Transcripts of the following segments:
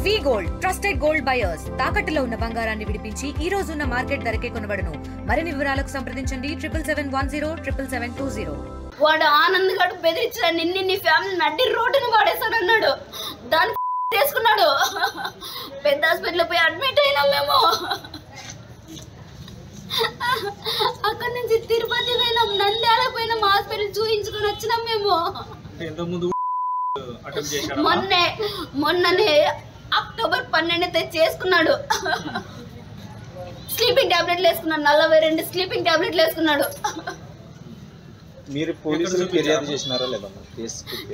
వి gold trusted gold buyers తాకట్టులో ఉన్న బంగారాన్ని విడిపించి ఈ రోజు ఉన్న మార్కెట్ ధరకే కొనబడును. మరిన్ని వివరాలకు సంప్రదించండి 77107720. వాడు ఆనంద్ గడు బెదిరించిన నిన్ను నీ ఫ్యామిలీ నడ్డి రోడ్డును వాడేసాడన్నాడు. దాన్ని తీసుకున్నాడు. పెద్ద హాస్పిటల్ పోయి అడ్మిట్ అయినాం మేము. అక్కడ నుంచి తిరుపతి పోయినాం, నంద్యాల పోయినాం, హాస్పిటల్ చూయించుకొని వచ్చినాం మేము. మొన్ననే అక్టోబర్ 12 చేసుకున్నాడు. స్లీపింగ్ టాబ్లెట్లు వేసుకున్నాడు. 42 స్లీపింగ్ టాబ్లెట్లు వేసుకున్నాడు. మీరు పోలీసులు ఫిర్యాదు చేసినారా లేదా?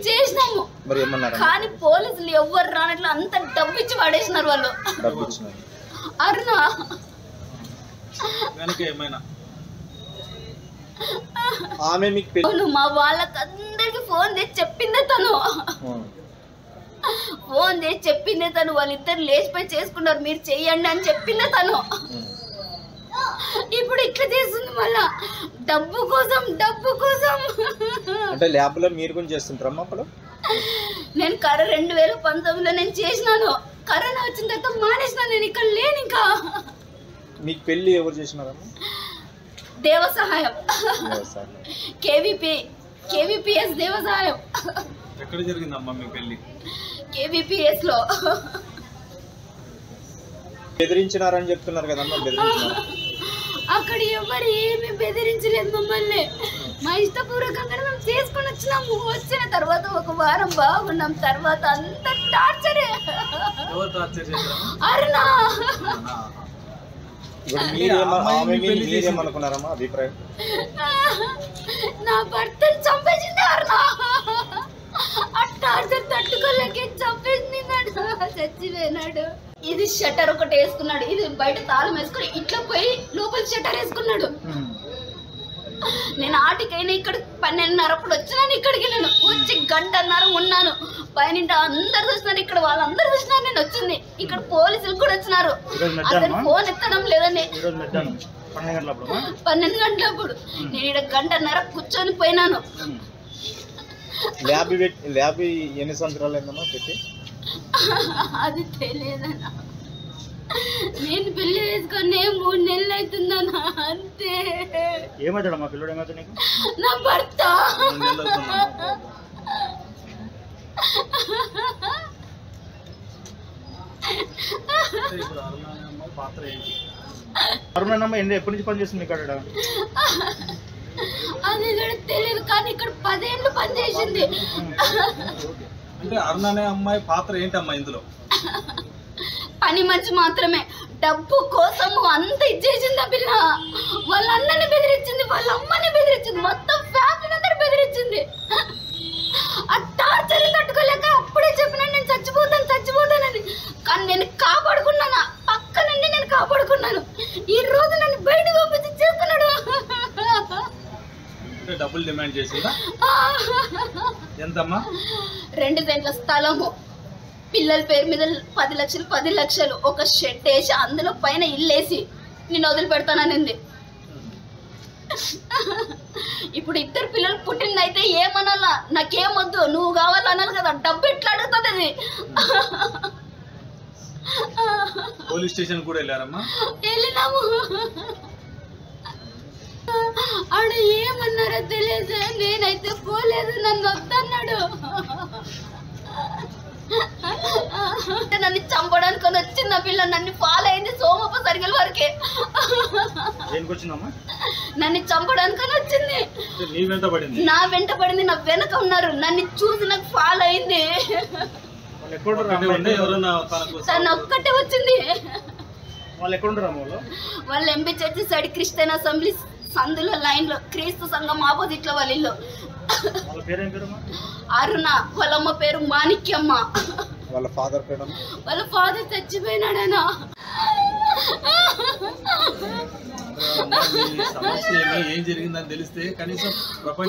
చేసినాము. మరి ఏమన్నారు? కానీ పోలీసులు ఎవ్వరు రానట్లు అంత డబ్బు ఇచ్చి పడేసినారు వాళ్ళు. డబ్బు ఇచ్చినారు. అరుణ ఆమె మీకు మా వాళ్ళకందరికి ఫోన్ చేసి చెప్పిందే తను. ఫోన్ చేసి చెప్పిందే తను. వాళ్ళిద్దరు లేచిపోయి చేసుకున్నారు, మీరు చెయ్యండి అని చెప్పిందే తను. ఇప్పుడు ఇట్లా చేస్తుంది మళ్ళా డబ్బు కోసం. డబ్బు కోసం అంటే ల్యాబ్ లో మీరు కూడా చేస్తుంటారమ్మా? అప్పుడు నేను 2019లో నేను చేసినాను. కరోనా వచ్చిన తర్వాత మానేసిన. నేను ఇక్కడ లేను. ఇంకా మీకు పెళ్లి ఎవరు చేసినారమ్మా? దేవ సహాయం, కేవీపీఎస్ దేవ సహాయం. ఎక్కడ జరిగిందమ్మా మీ పెళ్లి? కేవీపీఎస్ లో. బెదిరించినారని చెప్తున్నారు కదమ్మా, బెదిరించినారు? అక్కడ ఎవరు ఏమి బెదిరించలేదు మమ్మల్ని. మా ఇష్టపూర్వకంగా మేము చేసుకుని వచ్చినాము. వచ్చిన తర్వాత ఒక వారం బాగున్నాం. తర్వాత అంత టార్చరే. అరుణా మీరేమనుకున్నారమ్మా అభిప్రాయం? నా భర్తను చంపేసింది అరుణా. ఆ టార్చర్ తట్టుకోలేక చంపేసింది. చచ్చిపోయినాడు. ఇది షట్టర్ ఒకటి వేసుకున్నాడు. ఇది బయట తాళం వేసుకుని ఇట్లా పోయి లోపల షట్టర్ వేసుకున్నాడు. నేను ఆటికైనా ఇక్కడ 12:30 అప్పుడు వచ్చినాను. ఇక్కడికి వెళ్ళాను. వచ్చి 1:30 ఉన్నాను. పైన అందరు చూసినారు. ఇక్కడ వాళ్ళందరూ చూసినారు నేను వచ్చింది. ఇక్కడ పోలీసులు కూడా వచ్చినారు. అతను ఫోన్ ఎత్తడం లేదని 12 గంటలప్పుడు నేను ఇక్కడ 1:30 కూర్చొని పోయినాను. ల్యాబ్ ఎన్ని సంవత్సరాలు అయిందమ్మా పెట్టి? అది తెలియదన్నా. నేను పెళ్లి చేసుకొని 3 నెలలు అవుతుందన్నా. అంతే. ఏమవుతాడమ్మా పిల్లడు? ఏమవుతా నీకు? నా భర్త. అరుణమ్మ ఎప్పటి నుంచి పని చేస్తుంది ఇక్కడ? అది కూడా తెలియదు. కానీ ఇక్కడ 10 ఏళ్ళు పని చేసింది. అంటే అరుణ అనే అమ్మాయి పాత్ర ఏంటమ్మా ఇందులో? పని మనిషి మాత్రమే. డబ్బు కోసము అంత ఇచ్చేసింది ఆ పిల్ల. వాళ్ళ అన్నని బెదిరించింది, వాళ్ళ అమ్మని బెదిరించింది, మొత్తం ఫ్యామిలీ అందరు బెదిరించింది. ఆ టార్చర్ తట్టుకోలేక అప్పుడే చెప్పినా నేను చచ్చిపోతానని. కానీ నేను కాపాడుకున్నాను. పక్క నుండి నేను కాపాడుకున్నాను. ఈ రోజు నన్ను బయటకు పంపించి చేస్తున్నాడు. డబ్బులు డిమాండ్ చేసిందా? ఎంతమ్మా? 2 సెంట్ల స్థలము, పిల్లల పేరు మీద 10 లక్షలు, ఒక షెడ్ వేసి అందులో పైన ఇల్లేసి నేను వదిలిపెడతాననింది. ఇప్పుడు 2 పిల్లలు పుట్టిందైతే ఏమనాలా? నాకేమొద్దు, నువ్వు కావాలనాలి కదా. డబ్బు ఎట్లా అడుగుతుంది అది? పోలీస్ స్టేషన్ కూడా వెళ్ళారమ్మా? వెళ్ళినాము. ఆడ ఏమన్నారో తెలియదు. నేనైతే పోలేదు. నన్ను వద్దన్నాడు. నన్ను చంపడానికి వచ్చింది ఆ పిల్ల. నన్ను ఫాలో అయింది సోమప్ప సరిగల వరకే. నన్ను చంపడానికి వచ్చింది. నా వెంట పడింది. నా వెనక ఉన్నారు. నన్ను చూసి నాకు ఫాలో అయింది. తను ఒక్కటే వచ్చింది. వాళ్ళు MP church side Christian assembly సందులో లైన్ లో క్రీస్తు సంఘం ఆపోజిట్ లో వాళ్ళ ఇల్లు. అరుణ. వాళ్ళ అమ్మ పేరు మాణిక్యమ్మ. వాళ్ళ ఫాదర్ పేరు? వాళ్ళ ఫాదర్ చచ్చిపోయినాడనా. ఏం జరిగిందని తెలిస్తే కనీసం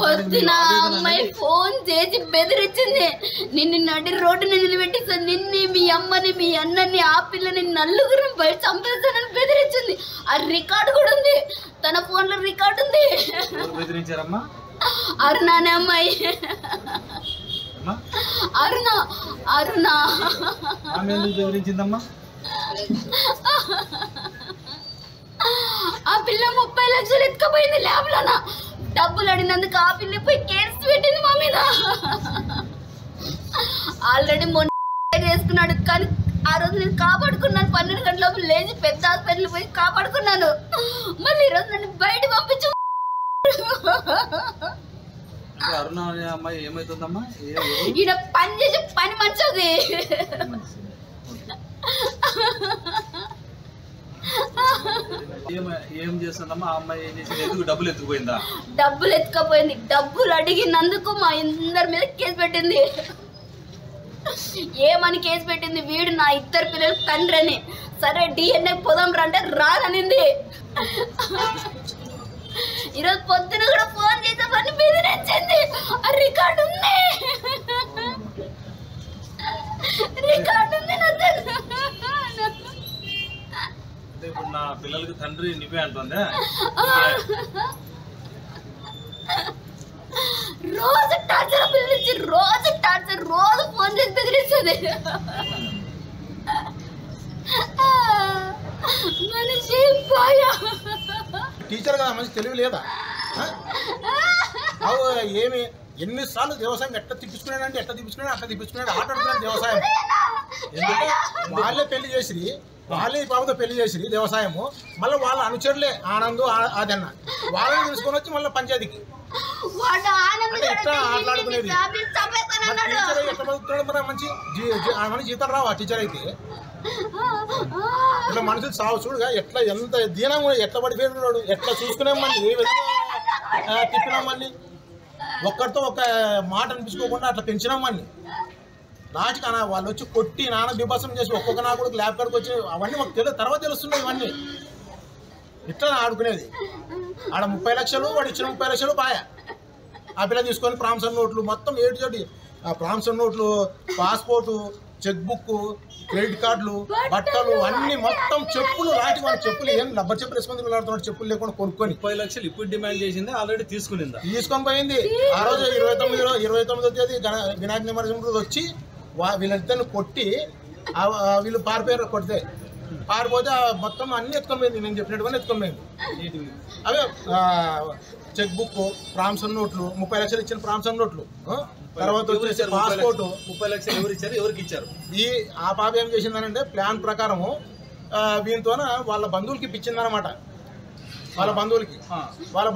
పొద్దున అమ్మాయి ఫోన్ చేసి బెదిరించింది. నిన్ను నడి రోడ్డుని నిలబెట్టిస్తాను, నిన్ను, మీ అమ్మని, మీ అన్నని, ఆ పిల్లని, నలుగురిని బయట చంపేస్తానని బెదిరించింది. ఆ రికార్డు కూడా ఉంది. తన ఫోన్ లో రికార్డు ఉంది. బెదిరించారమ్మా? అరుణానే అమ్మాయి. అరుణ అరుణ ఆమె ఎందుకు బెదిరించిందమ్మా? ఆ పిల్ల 30 లక్షలు ఎత్తుకుపోయింది ల్యాబ్లోన. డబ్బులు అడిగినందుకు ఆ పిల్ల పోయి కేసు పెట్టింది మా మీద. ఆల్రెడీ మొన్న చేసుకున్నాడు, కానీ ఆ రోజు నేను కాపాడుకున్నాను. 12 గంటల లేచి పెద్ద హాస్పిటల్ పోయి కాపాడుకున్నాను. మళ్ళీ ఈరోజు నన్ను బయట పంపించు. అరుణ అనే అమ్మాయి ఏమైతుందమ్మా? ఈయన పని చేసి పని మంచిది. ఏం చేస్తుందమ్మా ఆ అమ్మాయి? ఏం చేసింది? ఎందుకు డబ్బులు ఎత్తుకుపోయిందా? డబ్బులు ఎత్తుకపోయింది. డబ్బులు అడిగినందుకు మా అందరి మీద కేసు పెట్టింది. ఏమని కేసు పెట్టింది? వీడు నా 2 పిల్లల తండ్రి అని. సరే DNA పోదాం రా అంటే రాదనింది. ఈరోజు పొద్దున కూడా ఫోన్ చేసే పని బెదిరించింది. ఆ రికార్డు ఉంది, రికార్డు ఉంది. అంటే ఇప్పుడు నా పిల్లలకి తండ్రి నువ్వే అంటుందా? రోజు టార్చర్ పిలిచి, రోజు టార్చర్, రోజు ఫోన్ చేసి బెదిరిస్తుంది. మనిషి పోయా. టీచర్ కదా, మంచి తెలివి లేదా? ఏమి ఎన్నిసార్లు వ్యవసాయం ఎట్లా తిప్పించుకున్నాడంటే ఎట్లా తిప్పించుకున్నాడు, అట్లా తిప్పించుకున్నాడు. ఆట ఆడుతున్నాడు వ్యవసాయం. ఎందుకంటే వాళ్ళే పెళ్లి చేసిరి, వాళ్ళే ఈ బాబుతో పెళ్లి చేసిరి వ్యవసాయము. మళ్ళీ వాళ్ళ అనుచరులే ఆనంద్ అదన్న వాళ్ళని తీసుకొని వచ్చి మళ్ళీ పంచాయతీకి ఎట్లా ఆటలాడుకునేది. టీచర్ ఎట్లా బతుకుతున్నాడు మరి? మంచి జీతాలు రావా టీచర్ అయితే? ఇట్లా మనుషులు సాగు చూడుగా ఎట్లా ఎంత దీనంగా ఎట్లా పడిపోయినాడు. ఎట్లా చూసుకున్నామని, ఏ విధంగా తిప్పినామని, ఒక్కరితో ఒక మాట అనిపించుకోకుండా అట్లా పెంచినామని. లాస్ట్కి వాళ్ళు వచ్చి కొట్టి నాన్న బిభాసం చేసి ఒక్కొక్క నా కూడా ల్యాబ్ కాడికి వచ్చి అవన్నీ మాకు తెలియదు, తర్వాత తెలుస్తున్నాయి ఇవన్నీ. ఇట్లా ఆడుకునేది. ఆడ 30 లక్షలు, వాడు ఇచ్చిన 30 లక్షలు పాయ. ఆ పిల్ల తీసుకొని ప్రామిసర్ నోట్లు మొత్తం ఏడు ప్రామిసర్ నోట్లు, పాస్పోర్టు, చెక్ బుక్, క్రెడిట్ కార్డులు, బట్టలు అన్ని మొత్తం చెప్పులు, లాంటి వాళ్ళ చెప్పులు ఏం రబ్బర్ చెప్పులు వేసుకొని వెళ్ళాడుతున్నాడు. చెప్పులు లేకుండా కొనుక్కొని 30 లక్షలు ఇప్పుడు డిమాండ్ చేసింది, ఆల్రెడీ తీసుకొని పోయింది. ఆ రోజు 29వ తేదీ వినాయక నిమజ్జనం రోజు వచ్చి వీళ్ళిద్దరిని కొట్టి వీళ్ళు పారిపోయారు. కొడితే పారిపోతే మొత్తం అన్ని ఎత్తుకొని పోయింది. నేను చెప్పినట్టుగా ఎత్తుకొని పోయింది. అవే చెక్ బుక్, ప్రామిసర్ నోట్లు, 30 లక్షలు ఇచ్చిన ప్రామిసర్ నోట్లు, తర్వాత వచ్చేసి పాస్పోర్టు. 30 లక్షలు ఎవరు ఇచ్చారు, ఎవరికి ఇచ్చారు? ఆ పాప ఏం చేసిందనంటే ప్లాన్ ప్రకారము దీంతో వాళ్ళ బంధువులకి ఇప్పించిందనమాట. వాళ్ళ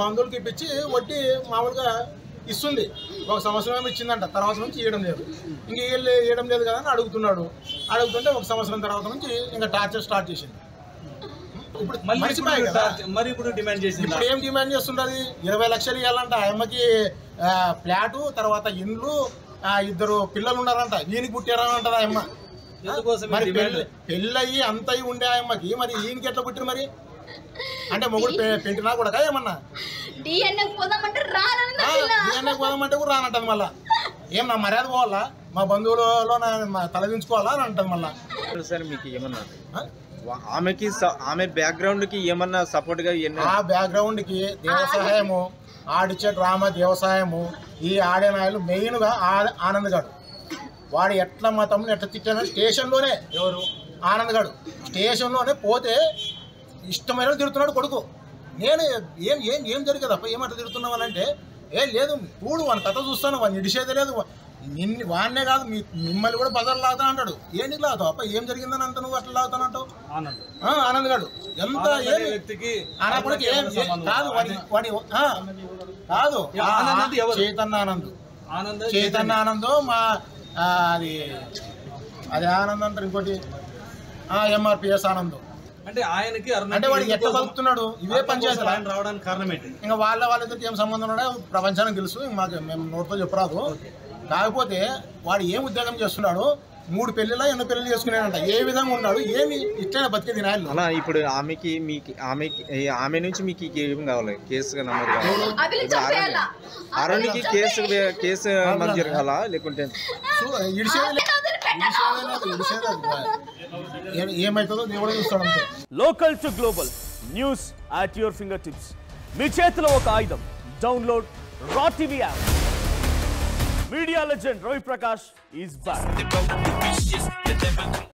బంధువులకి ఇప్పించి వడ్డీ మామూలుగా ఇస్తుంది. 1 సంవత్సరం ఏమి ఇచ్చిందంట, తర్వాత నుంచి ఇవ్వడం లేదు. ఇంక ఇవ్వడం లేదు కదా అని అడుగుతుంటే 1 సంవత్సరం తర్వాత నుంచి ఇంకా టార్చర్ స్టార్ట్ చేసింది. ఇప్పుడు మర్చిపోయాయి కదా. మరి ఇప్పుడు డిమాండ్ చేసింది. ఇప్పుడు ఏం డిమాండ్ చేస్తుండది? 20 లక్షలు ఇవ్వాలంట. ఆ అమ్మకి ఫ్లాటు, తర్వాత ఇండ్లు, 2 పిల్లలు ఉన్నారంట. ఈయనకి పుట్టారంటది ఆ అమ్మ. మరి పెళ్ళి అయ్యి అంత అయ్యి ఉండే ఆ అమ్మకి మరి ఈయనకి ఎట్లా పుట్టిరు మరి? అంటే మొగుడు పెంటినా కూడా ఏమన్నా DNA పోదామంటే కూడా రానంటది. మళ్ళా ఏం నా మర్యాద పోవాలా, మా బంధువులలో తలదించుకోవాలా అని అంటది మళ్ళా. సార్ మీకు ఏమన్నా ఆమె బ్యాక్గ్రౌండ్ కి ఏమన్నా సపోర్ట్ గా? ఆ బ్యాక్గ్రౌండ్ కి దేవసాయము, ఆడిచ్చే డ్రామా దేవసాయము, ఈ ఆడే నాయలు మెయిన్ గా ఆనంద్ గాడు. వాడు ఎట్లా మా తమ్ముని ఎట్లా తిట్టాను స్టేషన్లోనే. ఎవరు? ఆనంద్ గాడు స్టేషన్లోనే పోతే ఇష్టమైన తిడుతున్నాడు కొడుకు. నేను ఏం ఏం ఏం జరిగేదప్ప, ఏమంట తిడుతున్నావు అని అంటే, లేదు చూడు వాని కథ చూస్తాను, వాడిని ఇడిసేది లేదు, వాడినే కాదు మిమ్మల్ని కూడా బజార్ లాగుతా అంటాడు. ఏంటి లాగుతావు అప్ప, ఏం జరిగిందని అంత నువ్వు అట్లా లాగుతాను అంటావు? ఆనంద్ గాడు ఎంత ఆనప్పటికి కాదు వాడి కాదు చైతన్య ఆనంద్ మా అది ఆనంద్ అంటారు. ఇంకోటి MRPS ఆనంద్. అంటే ఆయనకి అంటే వాడికి ఎట్లా బతుకుతున్నాడు ఇవే పంచాయతీలు ఆయన రావడానికి కారణం ఏంటి? ఇంకా వాళ్ళిద్దరికి ఏం సంబంధం ఉన్నాడో ప్రపంచానికి తెలుసు, మాకు మేము నోట్తో చెప్పరాదు. కాకపోతే వాడు ఏం ఉద్యోగం చేస్తున్నాడు, 3 పెళ్ళిలా 8 పెళ్లి చేసుకున్నాడంట. ఏ విధంగా ఉన్నాడు, ఏమి ఇష్టమైన బతికే దినాలు. అలా ఇప్పుడు ఆమె నుంచి మీకు ఏం కావాలి? కేసు నమోదు కావాలి? అరుణ్కి కేసు నమోదు జరగాలా లేకుంటే ఏమైతుందో దేవుడే చూస్తాడు. Local to global news at your finger tips. మీ చేతిలో ఒక ఆయుధం. Download Raa TV app. Media legend Ravi Prakash is back.